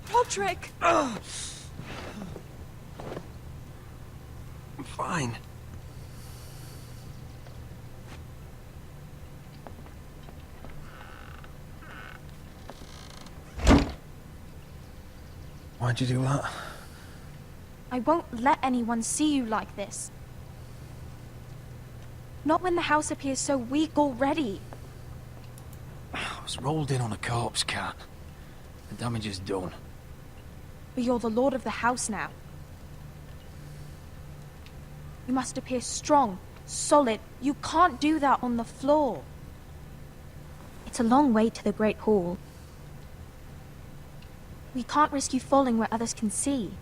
Patrick! I'm fine. Why'd you do that? I won't let anyone see you like this. Not when the house appears so weak already. I was rolled in on a corpse, cat. The damage is done. But you're the lord of the house now. You must appear strong, solid. You can't do that on the floor. It's a long way to the Great Hall. We can't risk you falling where others can see.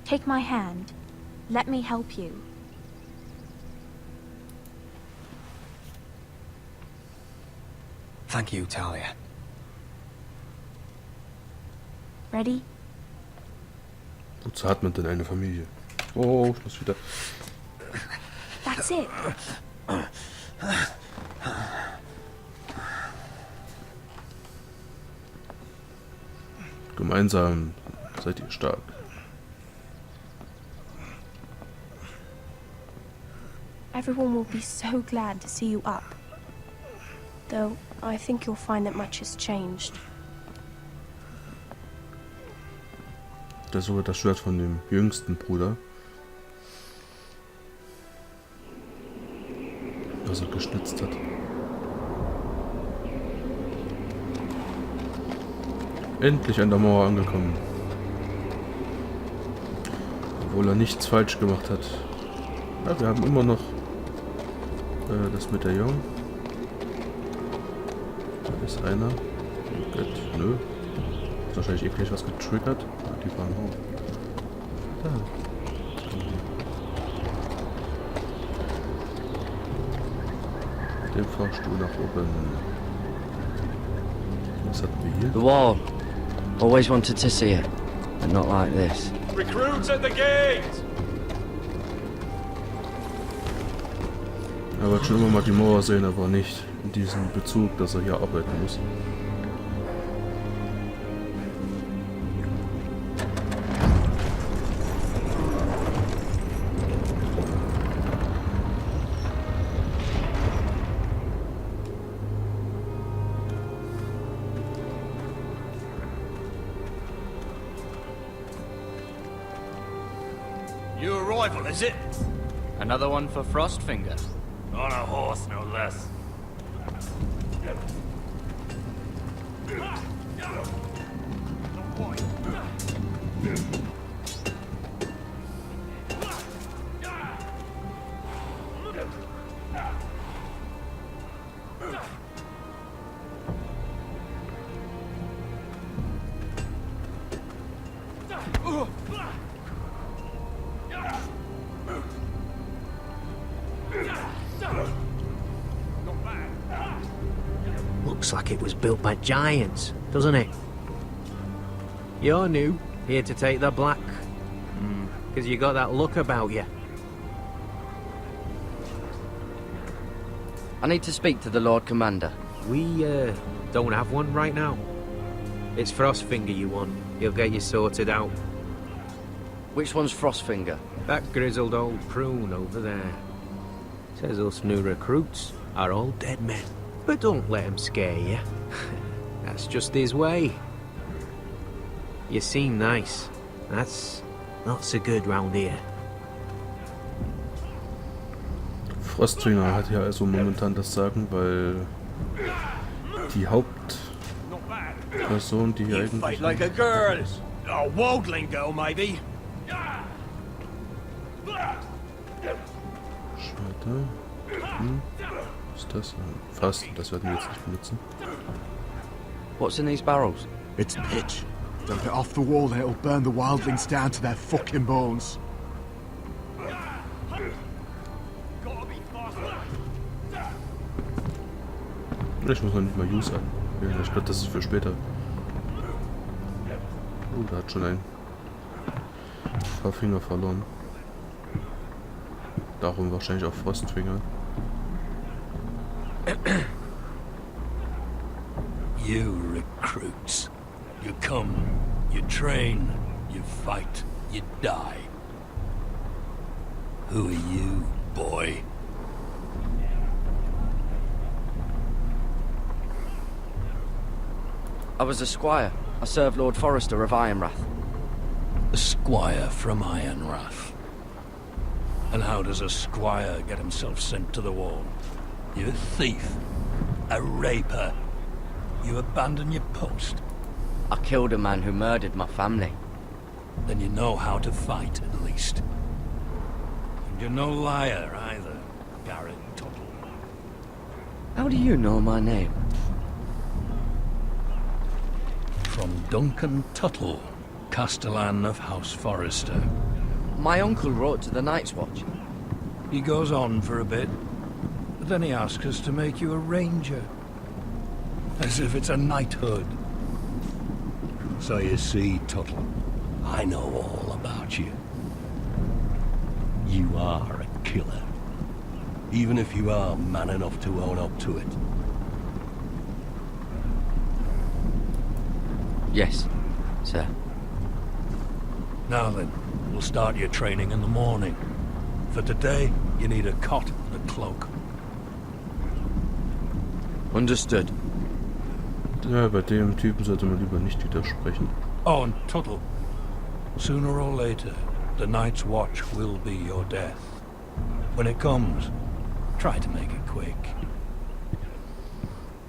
Take my hand. Let me help you. Thank you, Talia. Ready? Wozu hat man denn eine Familie? Oh, ich muss wieder. That's it. Gemeinsam seid ihr stark. Everyone will be so glad to see you up. Though, I think you'll find that much has changed. Das ist sogar das Schwert von dem jüngsten Bruder. Was er geschnitzt hat. Endlich an der Mauer angekommen. Obwohl er nichts falsch gemacht hat. Ja, wir haben immer noch das mit der Jung. Da ist einer. Oh Gott, nö. Ist wahrscheinlich eh gleich was getriggert. Die fahren hoch. Da. Den Fahrstuhl nach oben. Was hatten wir hier? The wall. Always wanted to see it, but not like this. Recruits at the gate! Er wollte schon immer mal die Mauer sehen, aber nicht in diesem Bezug, dass er hier arbeiten muss. New arrival, is it? Another one for Frostfinger. On a horse, no less. Looks like it was built by giants, doesn't it? You're new, here to take the black. Because you got that look about you. I need to speak to the Lord Commander. We, don't have one right now. It's Frostfinger you want. He'll get you sorted out. Which one's Frostfinger? That grizzled old prune over there. Says us new recruits are all dead men. But don't let him scare you. That's just his way. You seem nice. That's not so good round here. Frostfinger hat hier also momentan das Sagen, weil die Hauptperson, die hier eigentlich... Fight like a girl. A waldling girl, maybe. Schade. Was ist das? Fast, das werden wir jetzt nicht benutzen. What's in these barrels? It's pitch. Dump it off the wall and it'll burn the wildlings down to their fucking bones. Ich muss noch nicht mal Use an. Ja, ich glaube, das ist für später. Oh, da hat schon ein paar Finger verloren. Darum wahrscheinlich auch Frostfinger. You recruits. You come, you train, you fight, you die. Who are you, boy? I was a squire. I served Lord Forrester of Ironrath. A squire from Ironrath. And how does a squire get himself sent to the wall? You a thief, a raper. You abandon your post. I killed a man who murdered my family. Then you know how to fight, at least. And you're no liar, either, Garrett Tuttle. How do you know my name? From Duncan Tuttle, Castellan of House Forrester. My uncle wrote to the Night's Watch. He goes on for a bit, but then he asks us to make you a ranger. As if it's a knighthood. So you see, Tuttle, I know all about you. You are a killer. Even if you are man enough to own up to it. Yes, sir. Now then, we'll start your training in the morning. For today, you need a cot and a cloak. Understood. Ja, bei dem Typen sollte man lieber nicht widersprechen. Oh, and Tuttle. Sooner or later, the Night's Watch will be your death. When it comes, try to make it quick.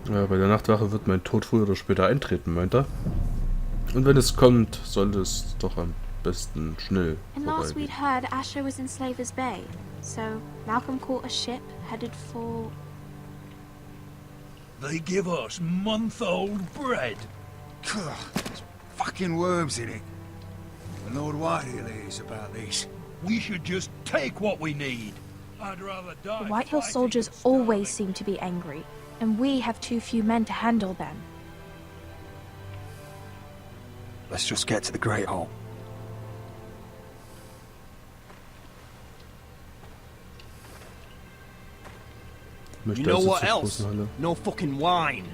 Ja, bei der Nachtwache wird mein Tod früher oder später eintreten, meint er. Und wenn es kommt, sollte es doch am besten schnell And last vorbeigehen. we'd heard Asher was in Slaver's Bay, so Malcolm caught a ship headed for... They give us month-old bread. There's fucking worms in it. The Lord Whitehill is about this. We should just take what we need. I'd rather die. The Whitehill fighting soldiers than starving. always seem to be angry, and we have too few men to handle them. Let's just get to the Great Hall. Möchte You know also what zur else? großen Halle. No fucking wine.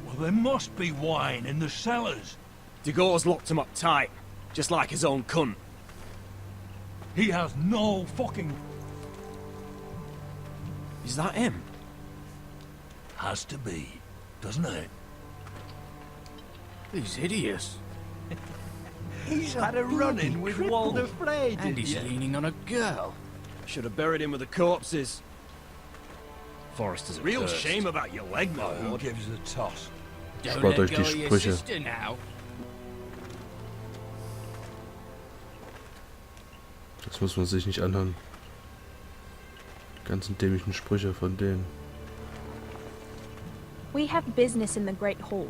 Well, there must be wine in the cellars. Degau's locked him up tight, just like his own cunt. He has no fucking... Is that him? Has to be, doesn't it? He's hideous. He's had a run-in with Walder Frey, And he's leaning on a girl. Should have buried him with the corpses. Forrester's a Real curse. shame about your leg, my Who lord. gives a toss? Don't Spart let euch go die of your Sprüche. sister now. Das muss man sich nicht anhören. Die ganzen dämlichen Sprüche von denen. We have business in the Great Hall.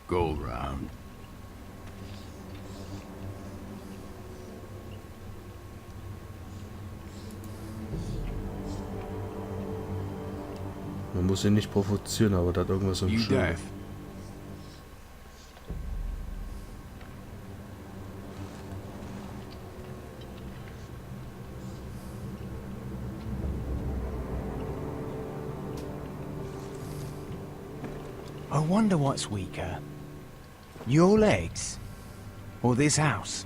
Go round. Man muss ihn nicht provozieren, aber da hat irgendwas im You Schirm. deaf? I wonder what's weaker. Your legs? Or this house?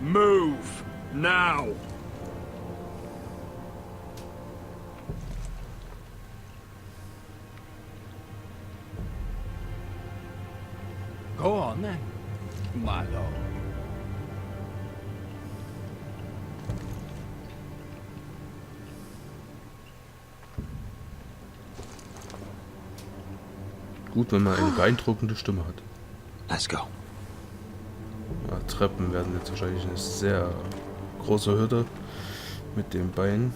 Move! Now! Go on then. My lord. Gut, wenn man eine beeindruckende Stimme hat. Let's go. Ja, Treppen werden jetzt wahrscheinlich eine sehr große Hürde mit dem Bein.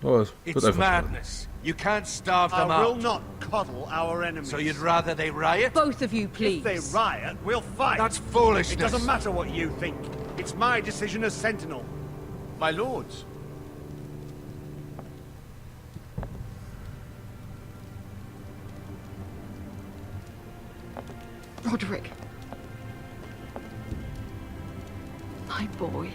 Aber es wird It's einfach spannend. madness. You can't starve them I will out. not coddle our enemies. So you'd rather they riot? Both of you, please. If they riot, we'll fight. That's foolishness. It doesn't matter what you think. It's my decision as Sentinel. My lords. Roderick. My boy.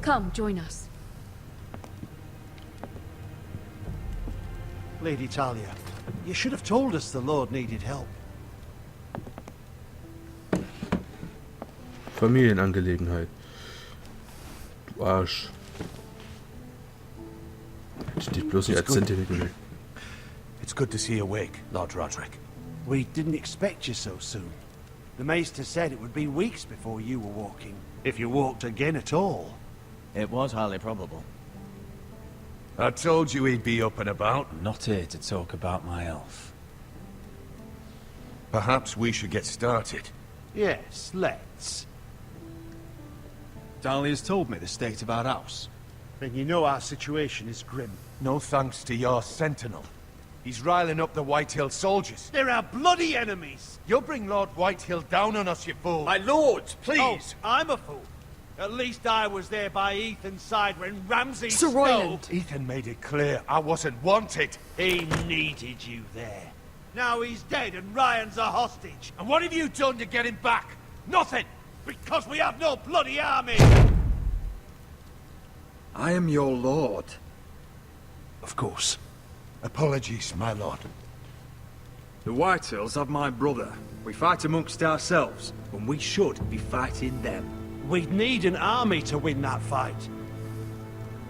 Come, join us. Lady Talia, you should have told us the Lord needed help. Familienangelegenheit. Du Arsch. Hätte ich dich bloß nicht als Sentinel gewählt. It's good to see you awake, Lord Roderick. We didn't expect you so soon. The Maester said it would be weeks before you were walking, if you walked again at all. It was highly probable. I told you he'd be up and about. I'm not here to talk about my elf. Perhaps we should get started. Yes, let's. Dahlia's told me the state of our house. Then you know our situation is grim. No thanks to your sentinel. He's riling up the Whitehill soldiers. They're our bloody enemies! You'll bring Lord Whitehill down on us, you fool. My lords, please! Oh, I'm a fool. At least I was there by Ethan's side when Ramsay Sir Royland! Ethan made it clear I wasn't wanted. He needed you there. Now he's dead and Ryan's a hostage. And what have you done to get him back? Nothing! Because we have no bloody army! I am your lord. Of course. Apologies, my lord. The Whitehills have my brother. We fight amongst ourselves, when we should be fighting them. We'd need an army to win that fight.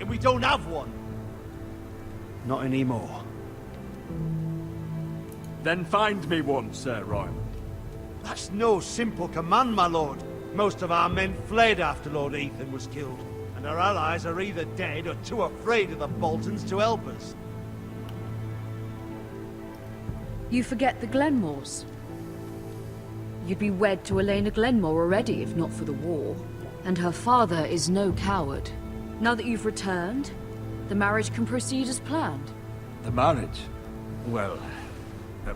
And we don't have one. Not anymore. Then find me one, Sir Royal. That's no simple command, my lord. Most of our men fled after Lord Ethan was killed, and our allies are either dead or too afraid of the Boltons to help us. You forget the Glenmores. You'd be wed to Elena Glenmore already if not for the war. And her father is no coward. Now that you've returned, the marriage can proceed as planned. The marriage? Well,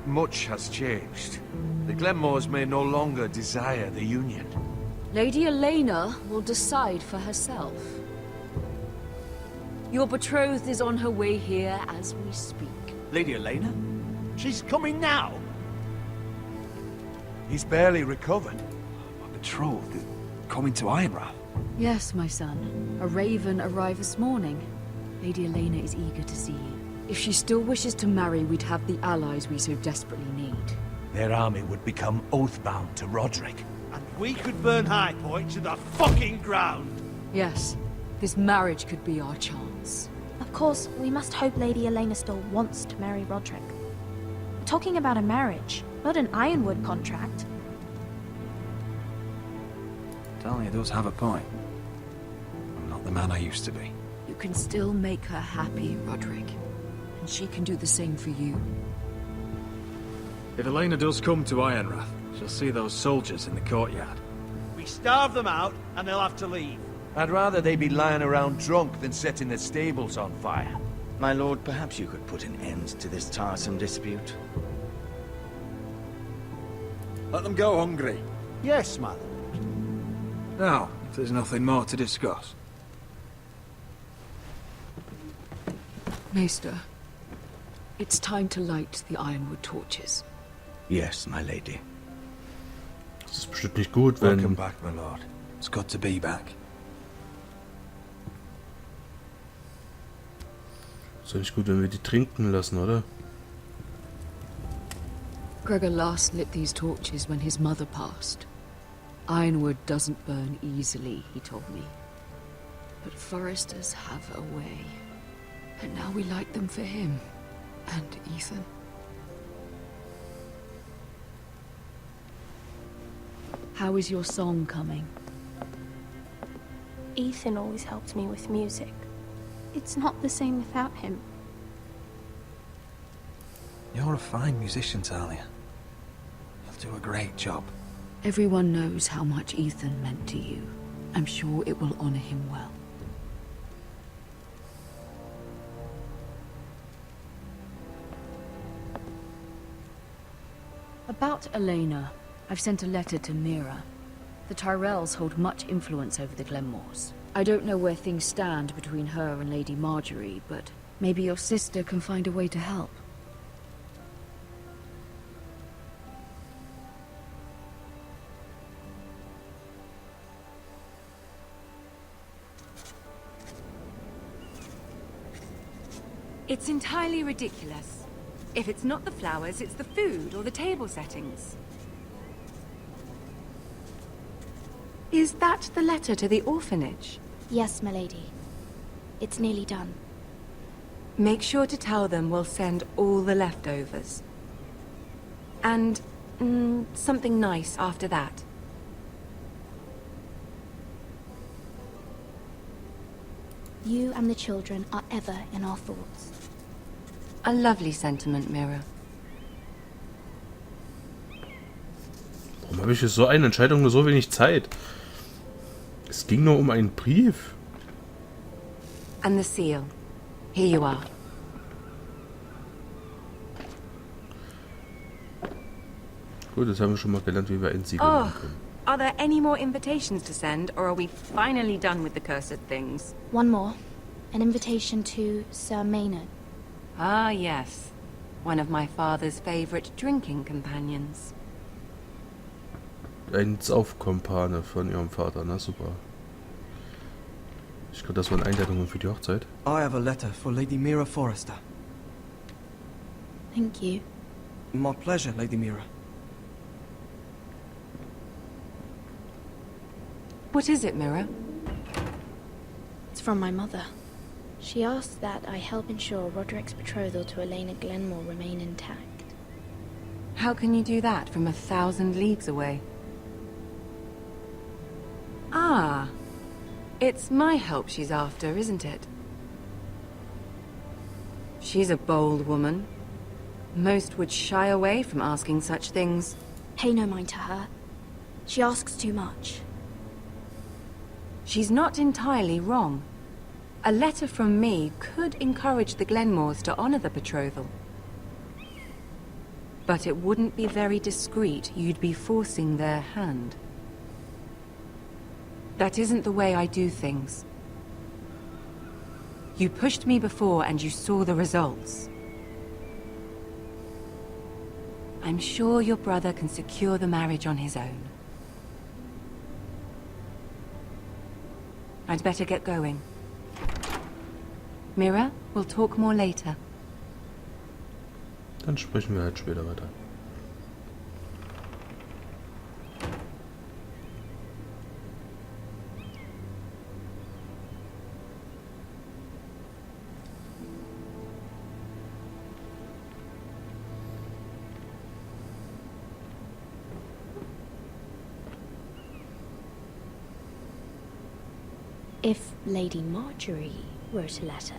much has changed. The Glenmores may no longer desire the union. Lady Elena will decide for herself. Your betrothed is on her way here as we speak. Lady Elena? She's coming now. He's barely recovered. My betrothed is coming to Ironrath. Yes, my son. A raven arrived this morning. Lady Elena is eager to see you. If she still wishes to marry, we'd have the allies we so desperately need. Their army would become oath-bound to Roderick. And we could burn High Point to the fucking ground. Yes, this marriage could be our chance. Of course, we must hope Lady Elena still wants to marry Roderick. We're talking about a marriage, not an Ironwood contract. Dahlia does have a point. I'm not the man I used to be. You can still make her happy, Roderick. And she can do the same for you. If Elena does come to Ironrath, she'll see those soldiers in the courtyard. We starve them out, and they'll have to leave. I'd rather they be lying around drunk than setting the stables on fire. My lord, perhaps you could put an end to this tiresome dispute. Let them go hungry. Yes, my lord. Now, if there's nothing more to discuss. Maester, it's time to light the Ironwood torches. Yes, my lady. Das ist bestimmt nicht gut, wenn... Welcome back, my lord. It's good to be back. Ist ja nicht gut, wenn wir die trinken lassen, oder? Gregor last lit these torches when his mother passed. Ironwood doesn't burn easily, he told me. But foresters have a way. And now we light them for him. And Ethan. How is your song coming? Ethan always helped me with music. It's not the same without him. You're a fine musician, Talia. You'll do a great job. Everyone knows how much Ethan meant to you. I'm sure it will honor him well. About Elena, I've sent a letter to Mira. The Tyrells hold much influence over the Glenmores. I don't know where things stand between her and Lady Marjorie, but maybe your sister can find a way to help. It's entirely ridiculous. If it's not the flowers, it's the food or the table settings. Is that the letter to the orphanage? Yes, milady. It's nearly done. Make sure to tell them we'll send all the leftovers. And something nice after that. You and the children are ever in our thoughts. A lovely sentiment, Mira. Warum habe ich für so eine Entscheidung nur so wenig Zeit? Es ging nur um einen Brief. And the seal. Here you are. Gut, jetzt haben wir schon mal gelernt, wie wir ein Siegel Oh, machen können. are there any more invitations to send, or are we finally done with the cursed things? One more. An invitation to Sir Maynard. Ah, yes. One of my father's favorite drinking companions. Ein Saufkompane von ihrem Vater, na super. Ich glaube, das waren Einladungen für die Hochzeit. I have a letter for Lady Mira Forrester. Thank you. My pleasure, Lady Mira. What is it, Mira? It's from my mother. She asks that I help ensure Roderick's betrothal to Elena Glenmore remain intact. How can you do that from 1,000 leagues away? Ah, it's my help she's after, isn't it? She's a bold woman. Most would shy away from asking such things. Pay no mind to her. She asks too much. She's not entirely wrong. A letter from me could encourage the Glenmores to honor the betrothal. But it wouldn't be very discreet. You'd be forcing their hand. That isn't the way I do things. You pushed me before and you saw the results. I'm sure your brother can secure the marriage on his own. I'd better get going. Mira, we'll talk more later. Dann sprechen wir halt später weiter. If Lady Marjorie wrote a letter...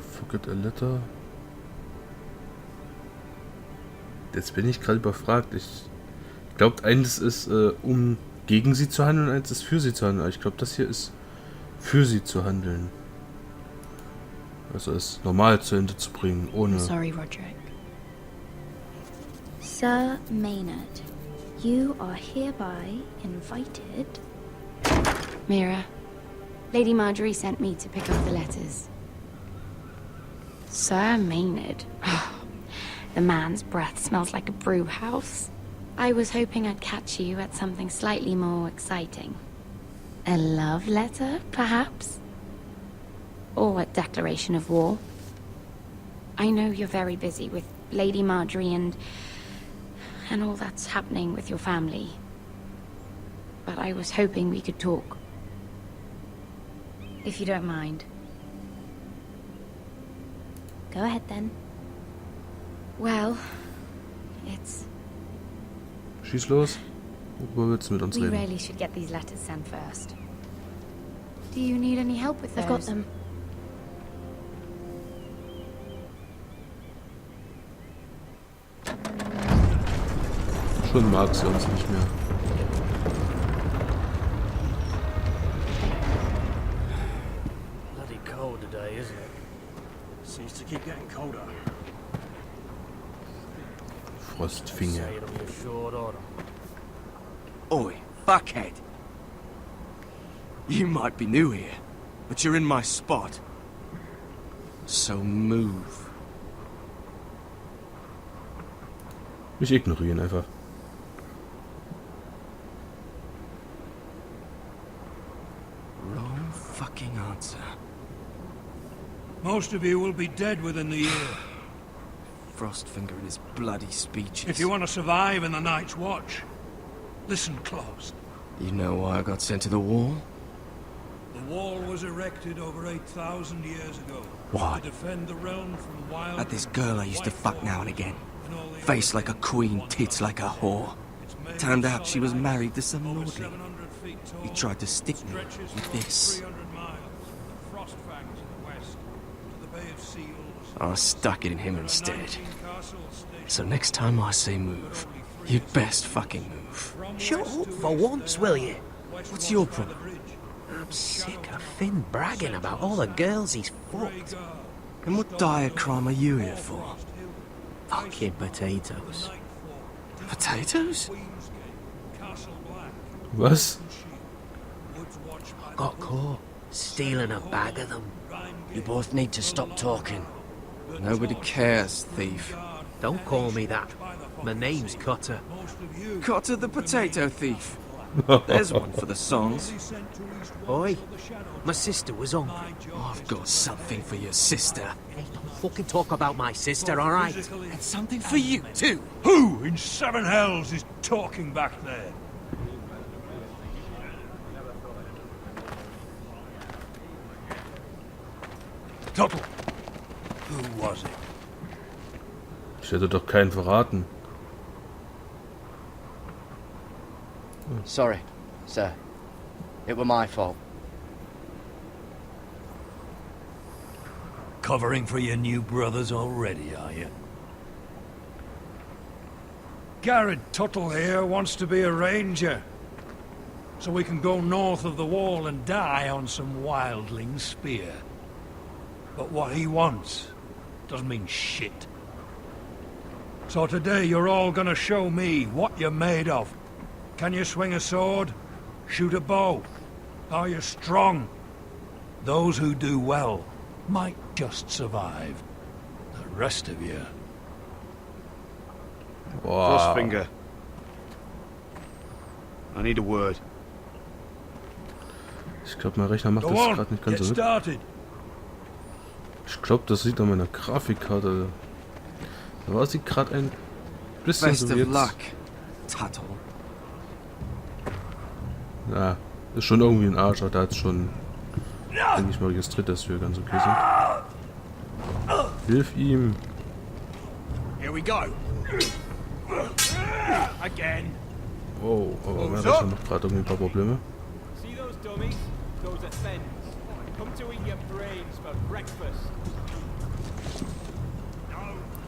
Forget a letter. Jetzt bin ich gerade überfragt. Ich glaube, eines ist, um gegen sie zu handeln, eins ist für sie zu handeln. Aber ich glaube, das hier ist für sie zu handeln. Also es normal zu Ende zu bringen, ohne... Sorry, Roderick. Sir Maynard, you are hereby invited... Mira, Lady Marjorie sent me to pick up the letters. Sir Maynard. The man's breath smells like a brew house. I was hoping I'd catch you at something slightly more exciting. A love letter, perhaps? Or a declaration of war. I know you're very busy with Lady Marjorie and all that's happening with your family. But I was hoping we could talk. If you don't mind. Go ahead then. Well, it's... Schieß los. Worüber willst du mit uns We reden? really should get these letters sent first. Do you need any help with those? I've got them. Schon mag sie uns nicht mehr. Bloody cold today, isn't it? Seems to keep getting colder. Frostfinger. Say it'll be a short order. Oi, fuckhead. You might be new here, but you're in my spot. So move. Ich ignoriere ihn einfach. Wrong fucking answer. Most of you will be dead within the year. Frostfinger and his bloody speeches. If you want to survive in the Night's Watch, listen close. You know why I got sent to the wall? The wall was erected over 8,000 years ago. Why? To defend the realm from wild... At this girl I used to fuck now and again. Face like a queen, tits like a whore. Turned out she was married to some lordling. He tried to stick me with this. I stuck it in him instead. So next time I say move, you'd best fucking move. Shut up for once, will you? What's your problem? I'm sick of Finn bragging about all the girls he's fucked. And what dire crime are you here for? Fucking potatoes. Potatoes? Was? Got caught stealing a bag of them. You both need to stop talking. Nobody cares, thief. Don't call me that. My name's Cutter. Cotter the potato thief. There's one for the songs. Oi, my sister was hungry. I've got something for your sister. Hey, don't fucking talk about my sister, alright? And something for you, too. Who in seven hells is talking back there? Tuttle. Who was it? Ich hätte doch keinen verraten. Sorry, sir. It were my fault. Covering for your new brothers already, are you? Garrett Tuttle here wants to be a ranger. So we can go north of the wall and die on some wildling spear. But what he wants doesn't mean shit. So today you're all gonna show me what you're made of. Can you swing a sword? Shoot a bow? Are you strong? Those who do well might just survive. The rest of you... Wow. Frostfinger. I need a word. Ich glaube, mein Rechner macht das gerade nicht ganz so mit. Ich glaube, das sieht an meiner Grafikkarte. Da war sie gerade ein bisschen Best so of wie jetzt. luck, Tuttle. Ja, ist schon irgendwie ein Arsch, aber da hat schon, denke ich mal, registriert, dass wir ganz okay sind. Hilf ihm. Here we go. Again. Oh, aber mein Rechner macht gerade irgendwie ein paar Probleme. See those dummies? Those at Fens. Come to eat your brains for breakfast.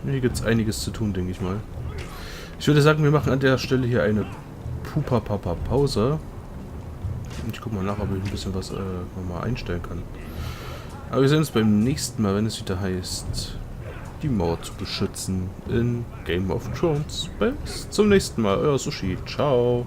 Hier gibt es einiges zu tun, denke ich mal. Ich würde sagen, wir machen an der Stelle hier eine Pupa-Papa-Pause. Und ich gucke mal nach, ob ich ein bisschen was nochmal einstellen kann. Aber wir sehen uns beim nächsten Mal, wenn es wieder heißt, die Mauer zu beschützen in Game of Thrones. Bis zum nächsten Mal, euer Sushi. Ciao.